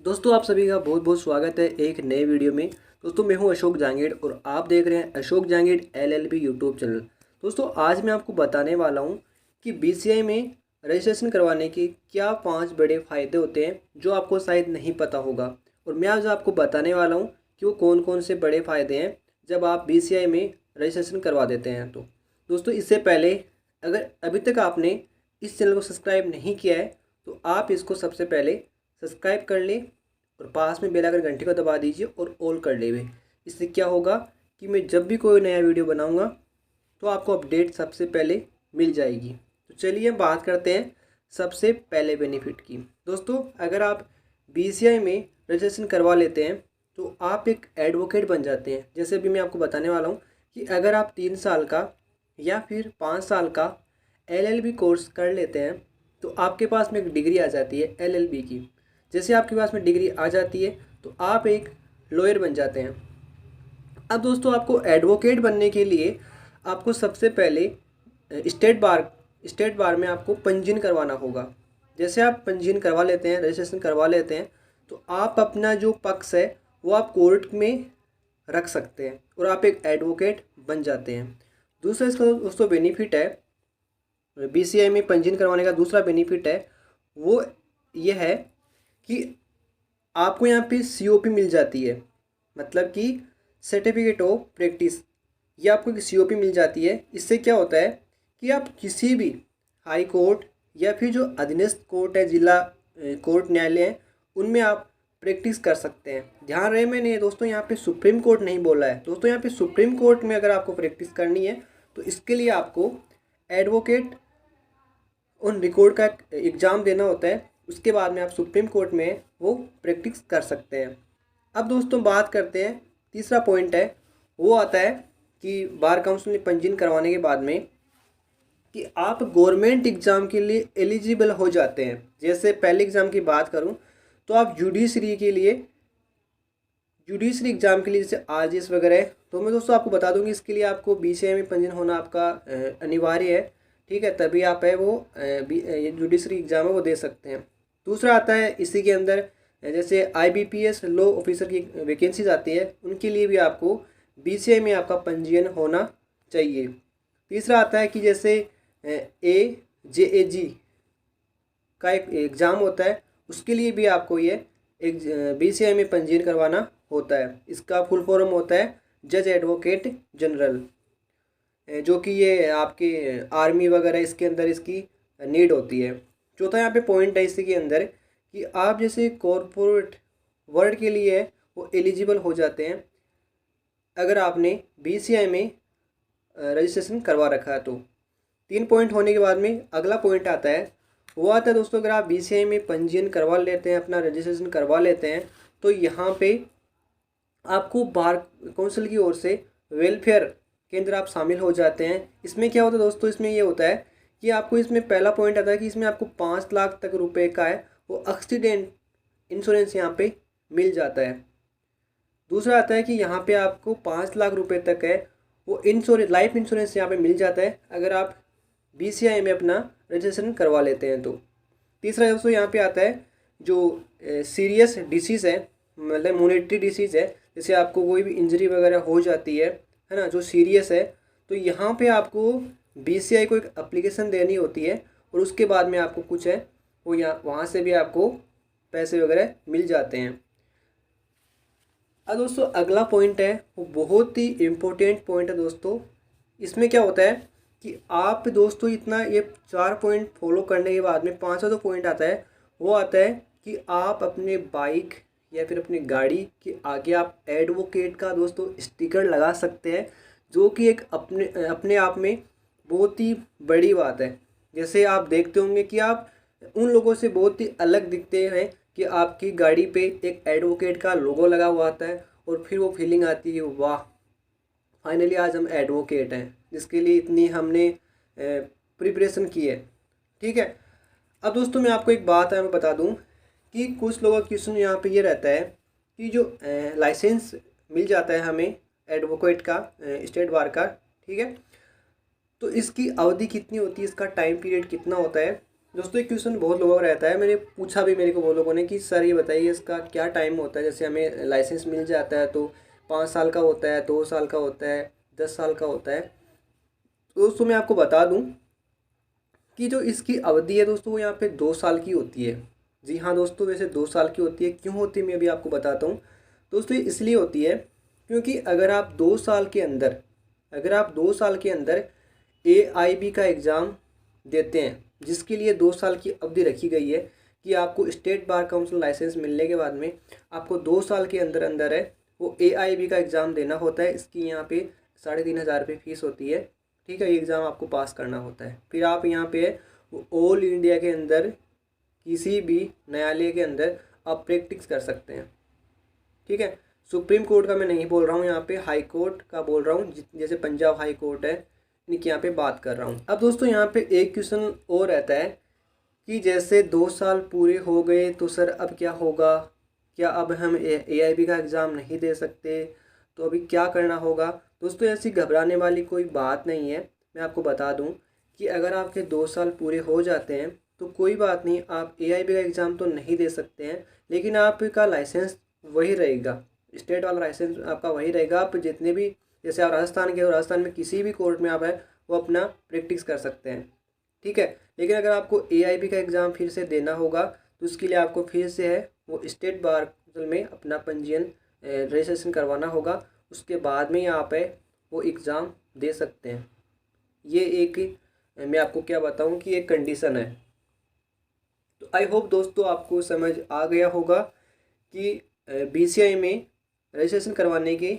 दोस्तों आप सभी का बहुत बहुत स्वागत है एक नए वीडियो में। दोस्तों मैं हूं अशोक जहांगीर और आप देख रहे हैं Ashok Jahangir LLB YouTube channel. दोस्तों आज मैं आपको बताने वाला हूं कि बीसीआई में रजिस्ट्रेशन करवाने के क्या 5 बड़े फ़ायदे होते हैं जो आपको शायद नहीं पता होगा। और मैं आज आपको बताने वाला हूँ कि वो कौन कौन से बड़े फ़ायदे हैं जब आप बीसीआई में रजिस्ट्रेशन करवा देते हैं। तो दोस्तों इससे पहले अगर अभी तक आपने इस चैनल को सब्सक्राइब नहीं किया है तो आप इसको सबसे पहले सब्सक्राइब कर लें और पास में बेल आइकन घंटी को दबा दीजिए और ऑल कर लेवे। इससे क्या होगा कि मैं जब भी कोई नया वीडियो बनाऊंगा तो आपको अपडेट सबसे पहले मिल जाएगी। तो चलिए हम बात करते हैं सबसे पहले बेनिफिट की। दोस्तों अगर आप बीसीआई में रजिस्ट्रेशन करवा लेते हैं तो आप एक एडवोकेट बन जाते हैं। जैसे अभी मैं आपको बताने वाला हूँ कि अगर आप 3 साल का या फिर 5 साल का एलएलबी कोर्स कर लेते हैं तो आपके पास में एक डिग्री आ जाती है एलएलबी की। जैसे आपके पास में डिग्री आ जाती है तो आप एक लॉयर बन जाते हैं। अब दोस्तों आपको एडवोकेट बनने के लिए आपको सबसे पहले स्टेट बार में आपको पंजीयन करवाना होगा। जैसे आप पंजीयन करवा लेते हैं, रजिस्ट्रेशन करवा लेते हैं, तो आप अपना जो पक्ष है वो आप कोर्ट में रख सकते हैं और आप एक एडवोकेट बन जाते हैं। दूसरा इसका दोस्तों बेनिफिट है, बीसीआई में पंजीयन करवाने का दूसरा बेनिफिट है वो ये है कि आपको यहाँ पे सीओपी मिल जाती है, मतलब कि सर्टिफिकेट ऑफ प्रैक्टिस। ये आपको एक सीओपी मिल जाती है। इससे क्या होता है कि आप किसी भी हाई कोर्ट या फिर जो अधीनस्थ कोर्ट है, जिला कोर्ट न्यायालय है, उनमें आप प्रैक्टिस कर सकते हैं। ध्यान रहे मैंने दोस्तों यहाँ पे सुप्रीम कोर्ट नहीं बोला है। दोस्तों यहाँ पे सुप्रीम कोर्ट में अगर आपको प्रैक्टिस करनी है तो इसके लिए आपको एडवोकेट उन रिकॉर्ड का एग्ज़ाम देना होता है। उसके बाद में आप सुप्रीम कोर्ट में वो प्रैक्टिस कर सकते हैं। अब दोस्तों बात करते हैं, तीसरा पॉइंट है वो आता है कि बार काउंसिल में पंजीयन करवाने के बाद में कि आप गवर्नमेंट एग्ज़ाम के लिए एलिजिबल हो जाते हैं। जैसे पहले एग्ज़ाम की बात करूं तो आप जुडिशरी एग्ज़ाम के लिए जैसे आरजीएस वगैरह है, तो मैं दोस्तों आपको बता दूंगी इसके लिए आपको बीसीआई में पंजीयन होना आपका अनिवार्य है। ठीक है, तभी आप है वो ये जुडिशरी एग्ज़ाम है वो दे सकते हैं। दूसरा आता है इसी के अंदर जैसे आईबीपीएस लॉ ऑफिसर की वैकेंसीज आती है, उनके लिए भी आपको बीसीआई में आपका पंजीयन होना चाहिए। तीसरा आता है कि जैसे AJAG का एक एग्ज़ाम होता है, उसके लिए भी आपको ये एक बीसीआई में पंजीयन करवाना होता है। इसका फुल फॉर्म होता है जज एडवोकेट जनरल, जो कि ये आपके आर्मी वगैरह इसके अंदर इसकी नीड होती है। चौथा यहाँ पे पॉइंट है इसी के अंदर कि आप जैसे कॉरपोरेट वर्ल्ड के लिए वो एलिजिबल हो जाते हैं अगर आपने बीसीआई में रजिस्ट्रेशन करवा रखा है। तो 3 पॉइंट होने के बाद में अगला पॉइंट आता है वो आता है दोस्तों, अगर आप बीसीआई में पंजीयन करवा लेते हैं, अपना रजिस्ट्रेशन करवा लेते हैं, तो यहाँ पे आपको बार काउंसिल की ओर से वेलफेयर के अंदर आप शामिल हो जाते हैं। इसमें क्या होता है दोस्तों, इसमें ये होता है कि आपको इसमें पहला पॉइंट आता है कि इसमें आपको 5 लाख तक रुपए का है वो एक्सीडेंट इंश्योरेंस यहाँ पे मिल जाता है। दूसरा आता है कि यहाँ पे आपको 5 लाख रुपए तक है वो इंश्योरेंस, लाइफ इंश्योरेंस यहाँ पे मिल जाता है अगर आप बीसीआई में अपना रजिस्ट्रेशन करवा लेते हैं। तो तीसरा दोस्तों यहाँ पे आता है जो सीरियस डिसीज़ है, मतलब मोनेटरी डिसीज़ है, जैसे आपको कोई भी इंजरी वगैरह हो जाती है ना, जो सीरियस है, तो यहाँ पे आपको बीसीआई को एक एप्लीकेशन देनी होती है और उसके बाद में आपको कुछ है वो यहाँ वहाँ से भी आपको पैसे वगैरह मिल जाते हैं। अब दोस्तों अगला पॉइंट है वो बहुत ही इम्पोर्टेंट पॉइंट है दोस्तों। इसमें क्या होता है कि आप दोस्तों इतना ये 4 पॉइंट फॉलो करने के बाद में 5वां जो पॉइंट आता है वो आता है कि आप अपने बाइक या फिर अपनी गाड़ी के आगे आप एडवोकेट का दोस्तों स्टिकर लगा सकते हैं, जो कि एक अपने अपने आप में बहुत ही बड़ी बात है। जैसे आप देखते होंगे कि आप उन लोगों से बहुत ही अलग दिखते हैं कि आपकी गाड़ी पे एक एडवोकेट का लोगो लगा हुआ आता है और फिर वो फीलिंग आती है वाह फाइनली आज हम एडवोकेट हैं, जिसके लिए इतनी हमने प्रिपरेशन की है। ठीक है, अब दोस्तों मैं आपको एक बात है मैं बता दूं कि कुछ लोगों का क्वेश्चन यहाँ पे ये रहता है कि जो लाइसेंस मिल जाता है हमें एडवोकेट का स्टेट बार का, ठीक है, तो इसकी अवधि कितनी होती है, इसका टाइम पीरियड कितना होता है। दोस्तों एक क्वेश्चन बहुत लोगों का रहता है, मैंने पूछा भी मेरे को बहुत लोगों ने कि सर ये बताइए इसका क्या टाइम होता है, जैसे हमें लाइसेंस मिल जाता है तो 5 साल का होता है, 2 साल का होता है, 10 साल का होता है। तो दोस्तों मैं आपको बता दूं कि जो इसकी अवधि है दोस्तों वो यहाँ पे 2 साल की होती है। जी हाँ दोस्तों, वैसे 2 साल की होती है। क्यों होती है मैं अभी आपको बताता हूँ। दोस्तों ये इसलिए होती है क्योंकि अगर आप 2 साल के अंदर AIB का एग्ज़ाम देते हैं, जिसके लिए 2 साल की अवधि रखी गई है कि आपको स्टेट बार काउंसिल लाइसेंस मिलने के बाद में आपको 2 साल के अंदर अंदर है वो AIB का एग्ज़ाम देना होता है। इसकी यहाँ पे 3,500 रुपये फ़ीस होती है। ठीक है, ये एग्ज़ाम आपको पास करना होता है। फिर आप यहाँ पे ऑल इंडिया के अंदर किसी भी न्यायालय के अंदर आप प्रैक्टिस कर सकते हैं। ठीक है, सुप्रीम कोर्ट का मैं नहीं बोल रहा हूँ, यहाँ पे हाई कोर्ट का बोल रहा हूँ, जैसे पंजाब हाई कोर्ट है, इनकी यहाँ पे बात कर रहा हूँ। अब दोस्तों यहाँ पे एक क्वेश्चन और रहता है कि जैसे 2 साल पूरे हो गए तो सर अब क्या होगा, क्या अब हम AIB का एग्ज़ाम नहीं दे सकते, तो अभी क्या करना होगा। दोस्तों ऐसी घबराने वाली कोई बात नहीं है। मैं आपको बता दूं कि अगर आपके 2 साल पूरे हो जाते हैं तो कोई बात नहीं, आप AIB का एग्ज़ाम तो नहीं दे सकते हैं, लेकिन आपका लाइसेंस वही रहेगा, स्टेट वाला लाइसेंस आपका वही रहेगा। आप जितने भी, जैसे आप राजस्थान के हो, राजस्थान में किसी भी कोर्ट में आप है वो अपना प्रैक्टिस कर सकते हैं। ठीक है, लेकिन अगर आपको AIB का एग्ज़ाम फिर से देना होगा तो उसके लिए आपको फिर से है वो स्टेट बार काउंसिल में अपना पंजीयन रजिस्ट्रेशन करवाना होगा। उसके बाद में आप है वो एग्ज़ाम दे सकते हैं। ये एक, मैं आपको क्या बताऊं कि एक कंडीशन है। तो आई होप दोस्तों आपको समझ आ गया होगा कि BCI में रजिस्ट्रेशन करवाने के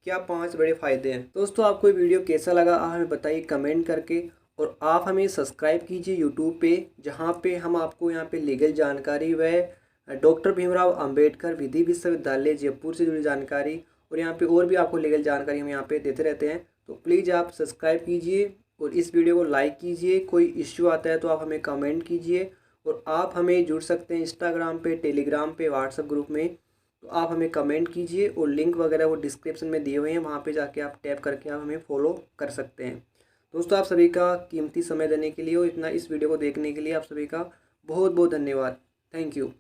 क्या 5 बड़े फ़ायदे हैं। दोस्तों आपको ये वीडियो कैसा लगा आप हमें बताइए कमेंट करके, और आप हमें सब्सक्राइब कीजिए यूट्यूब पे, जहाँ पे हम आपको यहाँ पे लीगल जानकारी व डॉक्टर भीमराव अंबेडकर विधि विश्वविद्यालय जयपुर से जुड़ी जानकारी, और यहाँ पे और भी आपको लीगल जानकारी हम यहाँ पे देते रहते हैं। तो प्लीज़ आप सब्सक्राइब कीजिए और इस वीडियो को लाइक कीजिए। कोई इश्यू आता है तो आप हमें कमेंट कीजिए, और आप हमें जुड़ सकते हैं इंस्टाग्राम पे, टेलीग्राम पे, व्हाट्सएप ग्रुप में। तो आप हमें कमेंट कीजिए, और लिंक वगैरह वो डिस्क्रिप्शन में दिए हुए हैं, वहाँ पे जाके आप टैप करके आप हमें फॉलो कर सकते हैं। दोस्तों आप सभी का कीमती समय देने के लिए और इतना इस वीडियो को देखने के लिए आप सभी का बहुत बहुत धन्यवाद। Thank you.